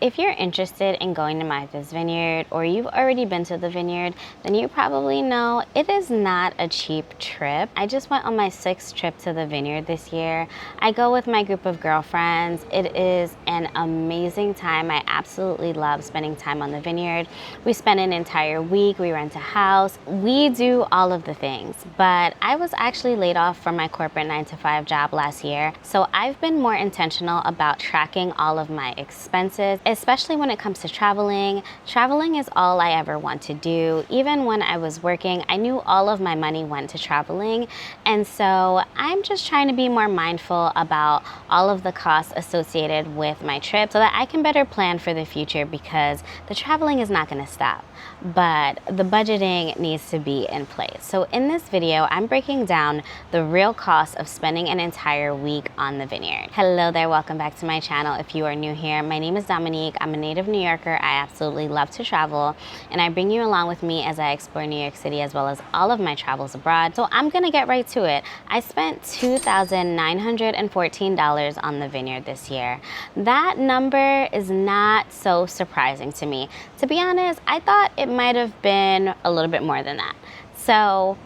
If you're interested in going to Martha's Vineyard or you've already been to the Vineyard, then you probably know it is not a cheap trip. I just went on my 6th trip to the Vineyard this year. I go with my group of girlfriends. It is an amazing time. I absolutely love spending time on the Vineyard. We spend an entire week, we rent a house, we do all of the things. But I was actually laid off from my corporate 9-to-5 job last year, so I've been more intentional about tracking all of my expenses. Especially when it comes to traveling. Traveling is all I ever want to do. Even when I was working, I knew all of my money went to traveling. And so I'm just trying to be more mindful about all of the costs associated with my trip so that I can better plan for the future, because the traveling is not going to stop, but the budgeting needs to be in place. So in this video, I'm breaking down the real cost of spending an entire week on the Vineyard. Hello there, welcome back to my channel. If you are new here, my name is Dominique. I'm a native New Yorker. I absolutely love to travel, and I bring you along with me as I explore New York City as well as all of my travels abroad. So I'm gonna get right to it. I spent $2,914 on the Vineyard this year. That number is not so surprising to me. To be honest, I thought it might have been a little bit more than that. So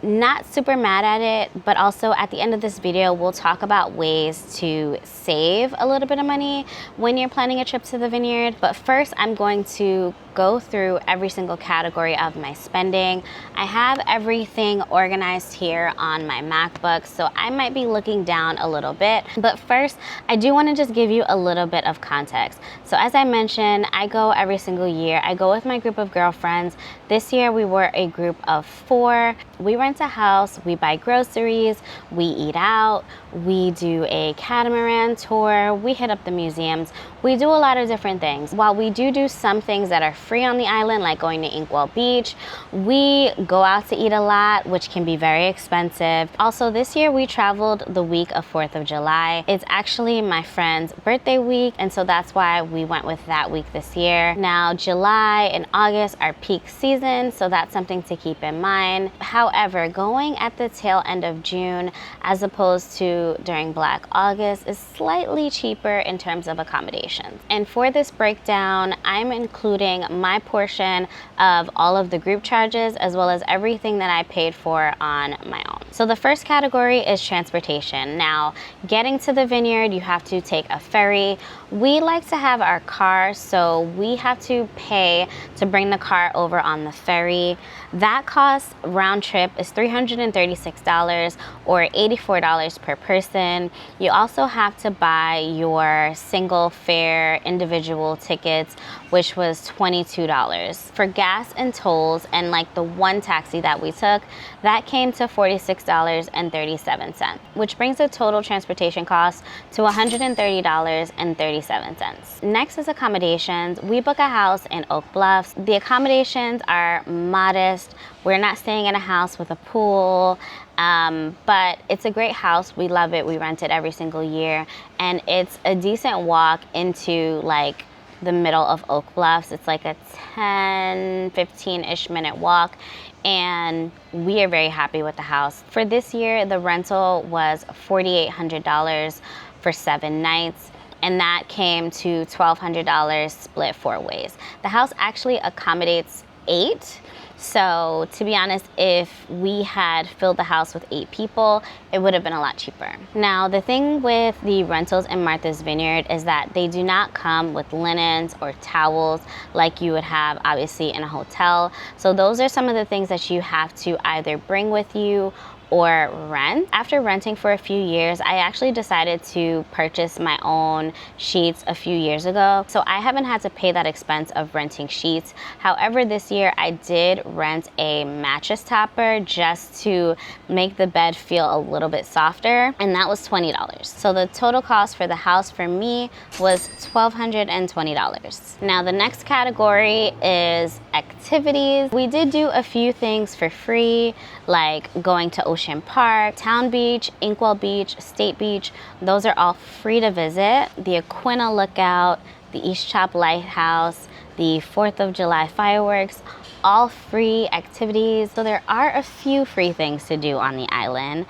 not super mad at it, but also at the end of this video, we'll talk about ways to save a little bit of money when you're planning a trip to the Vineyard. But first, I'm going to go through every single category of my spending. I have everything organized here on my MacBook, so I might be looking down a little bit. But first, I do want to just give you a little bit of context. So as I mentioned, I go every single year. I go with my group of girlfriends. This year, we were a group of 4. We rent a house, we buy groceries, we eat out, we do a catamaran tour, we hit up the museums. We do a lot of different things. While we do some things that are free on the island, like going to Inkwell Beach, we go out to eat a lot, which can be very expensive. Also, this year we traveled the week of 4th of July. It's actually my friend's birthday week, and so that's why we went with that week this year. Now, July and August are peak season, so that's something to keep in mind. However, going at the tail end of June as opposed to during Black August is slightly cheaper in terms of accommodations. And for this breakdown, I'm including my portion of all of the group charges as well as everything that I paid for on my own. So the first category is transportation. Now, getting to the Vineyard, you have to take a ferry. We like to have our car, so we have to pay to bring the car over on the ferry. That cost round trip is $336 or $84 per person. You also have to buy your single fare individual tickets, which was $22. For gas and tolls and like the one taxi that we took, that came to $46.37, which brings the total transportation cost to $130.37. Next is accommodations. We book a house in Bluffs. The accommodations are modest. We're not staying in a house with a pool, but it's a great house. We love it. We rent it every single year, and it's a decent walk into like the middle of Bluffs. It's like a 10-15-ish minute walk, and we are very happy with the house. For this year, the rental was $4,800 for 7 nights, and that came to $1,200 split 4 ways. The house actually accommodates 8. So to be honest, if we had filled the house with 8 people, it would have been a lot cheaper. Now, the thing with the rentals in Martha's Vineyard is that they do not come with linens or towels like you would have obviously in a hotel. So those are some of the things that you have to either bring with you or rent. After renting for a few years, I actually decided to purchase my own sheets a few years ago. So I haven't had to pay that expense of renting sheets. However, this year I did rent a mattress topper just to make the bed feel a little bit softer, and that was $20. So the total cost for the house for me was $1,220. Now the next category is activities. We did do a few things for free, like going to Ocean Park, Town Beach, Inkwell Beach, State Beach. Those are all free to visit. The Aquina Lookout, the East Chop Lighthouse, the 4th of July fireworks, all free activities. So there are a few free things to do on the island,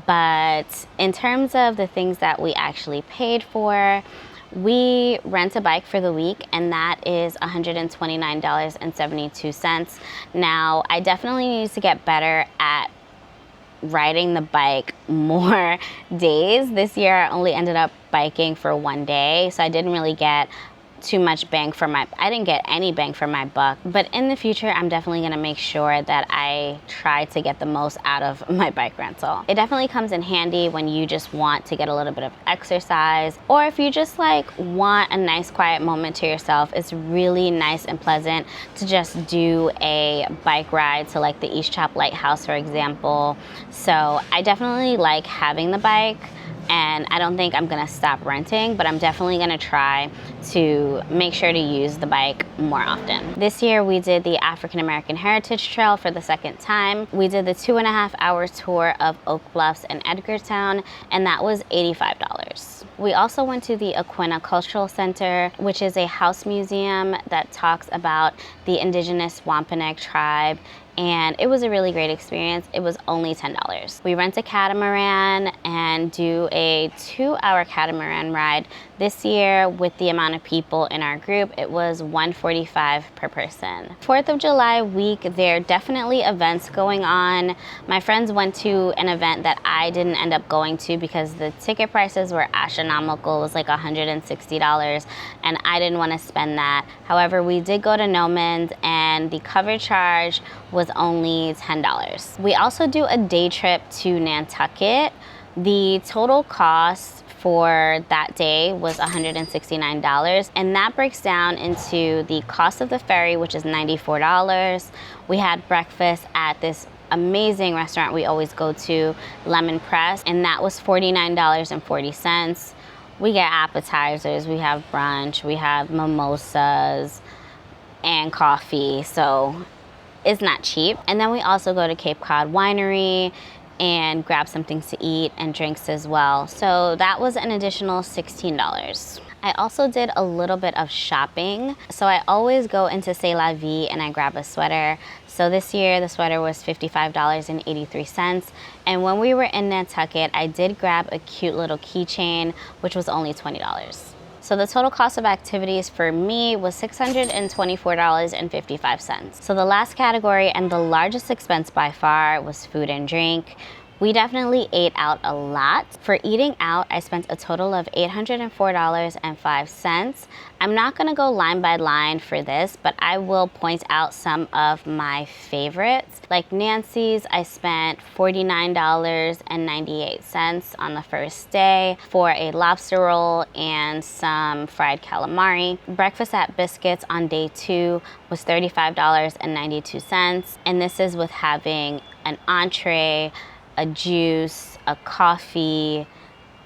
but in terms of the things that we actually paid for, We rent a bike for the week, and that is $129.72. Now, I definitely need to get better at riding the bike more days. This year I only ended up biking for one day, so I didn't really get too much I didn't get any bang for my buck. But in the future, I'm definitely gonna make sure that I try to get the most out of my bike rental. It definitely comes in handy when you just want to get a little bit of exercise, or if you just like want a nice quiet moment to yourself. It's really nice and pleasant to just do a bike ride to like the East Chop Lighthouse, for example. So I definitely like having the bike, and I don't think I'm gonna stop renting, but I'm definitely gonna try to make sure to use the bike more often. This year we did the African American Heritage Trail for the second time. We did the 2.5-hour tour of Oak Bluffs and Edgartown, and that was $85. We also went to the Aquinnah Cultural Center, which is a house museum that talks about the indigenous Wampanoag tribe, and it was a really great experience. It was only $10. We rent a catamaran and do a 2-hour catamaran ride. This year, with the amount of people in our group, it was $145 per person. 4th of July week, there are definitely events going on. My friends went to an event that I didn't end up going to because the ticket prices were astronomical. It was like $160, and I didn't want to spend that. However, we did go to Nomans, and the cover charge was only $10. We also do a day trip to Nantucket. The total cost for that day was $169, and that breaks down into the cost of the ferry, which is $94. We had breakfast at this amazing restaurant we always go to, Lemon Press, and that was $49.40. We get appetizers, we have brunch, we have mimosas and coffee, so it's not cheap. And then we also go to Cape Cod Winery and grab some things to eat and drinks as well. So that was an additional $16. I also did a little bit of shopping. So I always go into C'est La Vie and I grab a sweater. So this year the sweater was $55.83. And when we were in Nantucket, I did grab a cute little keychain, which was only $20. So the total cost of activities for me was $624.55. So the last category and the largest expense by far was food and drink. We definitely ate out a lot. For eating out, I spent a total of $804.05. I'm not gonna go line by line for this, but I will point out some of my favorites. Like Nancy's, I spent $49.98 on the first day for a lobster roll and some fried calamari. Breakfast at Biscuits on day 2 was $35.92, and this is with having an entree, a juice, a coffee.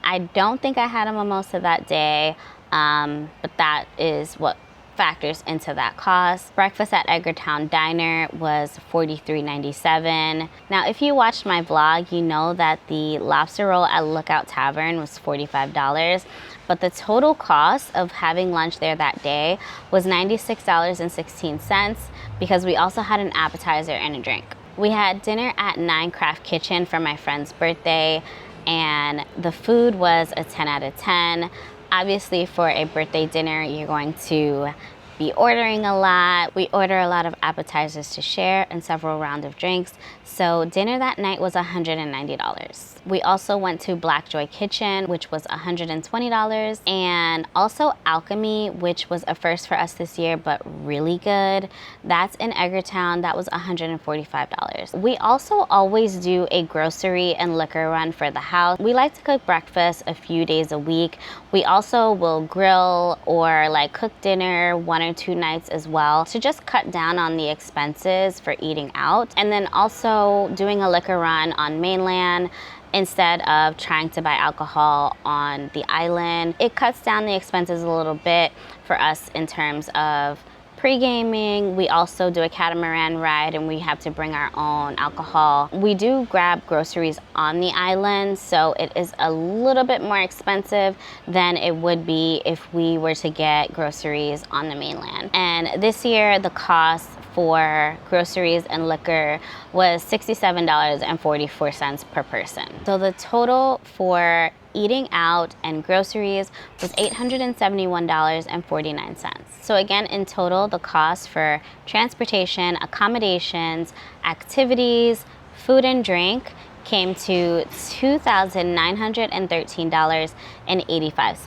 I don't think I had a mimosa that day, but that is what factors into that cost. Breakfast at Edgartown Diner was $43.97. Now, if you watched my vlog, you know that the lobster roll at Lookout Tavern was $45, but the total cost of having lunch there that day was $96.16 because we also had an appetizer and a drink. We had dinner at 9 Craft Kitchen for my friend's birthday, and the food was a 10 out of 10. Obviously, for a birthday dinner, you're going to be ordering a lot. We order a lot of appetizers to share and several rounds of drinks. So dinner that night was $190. We also went to Black Joy Kitchen, which was $120, and also Alchemy, which was a first for us this year, but really good. That's in Edgartown. That was $145. We also always do a grocery and liquor run for the house. We like to cook breakfast a few days a week. We also will grill or like cook dinner 1 or 2 nights as well to just cut down on the expenses for eating out. And then also doing a liquor run on mainland instead of trying to buy alcohol on the island. It cuts down the expenses a little bit for us in terms of pre-gaming. We also do a catamaran ride and we have to bring our own alcohol. We do grab groceries on the island, so it is a little bit more expensive than it would be if we were to get groceries on the mainland. And this year the cost for groceries and liquor was $67.44 per person. So the total for eating out and groceries was $871.49. So again, in total, the cost for transportation, accommodations, activities, food and drink came to $2,913.85.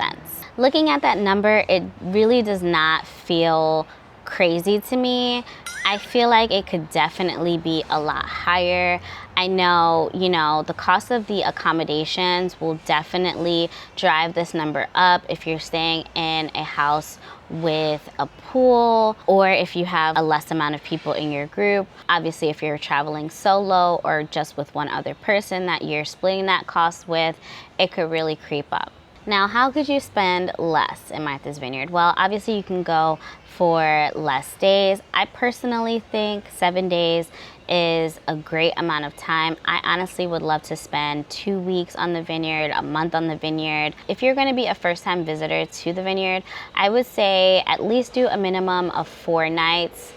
Looking at that number, it really does not feel crazy to me. I feel like it could definitely be a lot higher. I know, the cost of the accommodations will definitely drive this number up if you're staying in a house with a pool, or if you have a less amount of people in your group. Obviously, if you're traveling solo or just with one other person that you're splitting that cost with, it could really creep up. Now, how could you spend less in Martha's Vineyard? Well, obviously you can go for less days. I personally think 7 days is a great amount of time. I honestly would love to spend 2 weeks on the vineyard, a month on the vineyard. If you're going to be a first-time visitor to the vineyard, I would say at least do a minimum of 4 nights.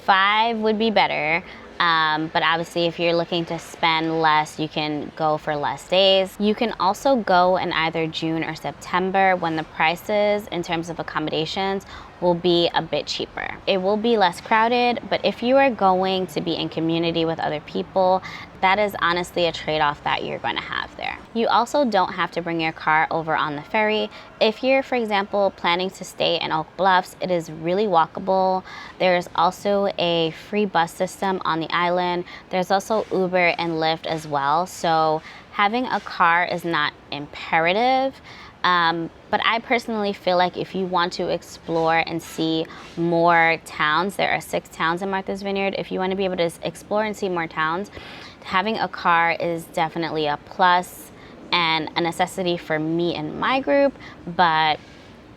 5 would be better. But obviously if you're looking to spend less, you can go for less days. You can also go in either June or September when the prices in terms of accommodations will be a bit cheaper. It will be less crowded, but if you are going to be in community with other people, that is honestly a trade-off that you're going to have there. You also don't have to bring your car over on the ferry. If you're, for example, planning to stay in Oak Bluffs, it is really walkable. There's also a free bus system on the island. There's also Uber and Lyft as well. So having a car is not imperative. But I personally feel like if you want to explore and see more towns, there are 6 towns in Martha's Vineyard. If you want to be able to explore and see more towns, having a car is definitely a plus and a necessity for me and my group. But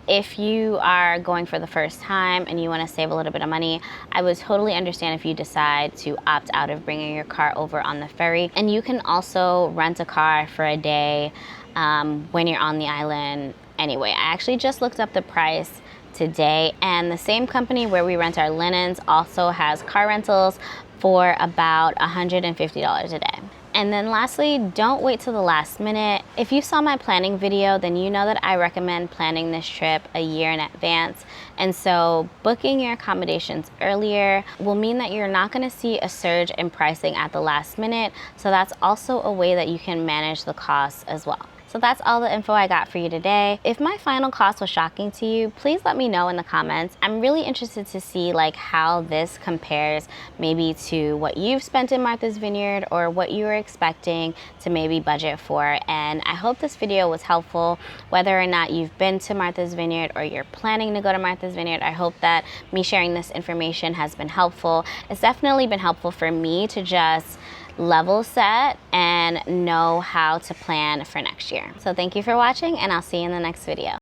if you are going for the first time and you want to save a little bit of money, I would totally understand if you decide to opt out of bringing your car over on the ferry. And you can also rent a car for a day when you're on the island anyway. I actually just looked up the price today, and the same company where we rent our linens also has car rentals for about $150 a day. And then lastly, don't wait till the last minute. If you saw my planning video, then you know that I recommend planning this trip a year in advance. And so booking your accommodations earlier will mean that you're not going to see a surge in pricing at the last minute. So that's also a way that you can manage the costs as well. So that's all the info I got for you today. If my final cost was shocking to you, please let me know in the comments. I'm really interested to see how this compares maybe to what you've spent in Martha's Vineyard or what you were expecting to maybe budget for. And I hope this video was helpful, whether or not you've been to Martha's Vineyard or you're planning to go to Martha's Vineyard. I hope that me sharing this information has been helpful. It's definitely been helpful for me to just level set and know how to plan for next year. So thank you for watching, and I'll see you in the next video.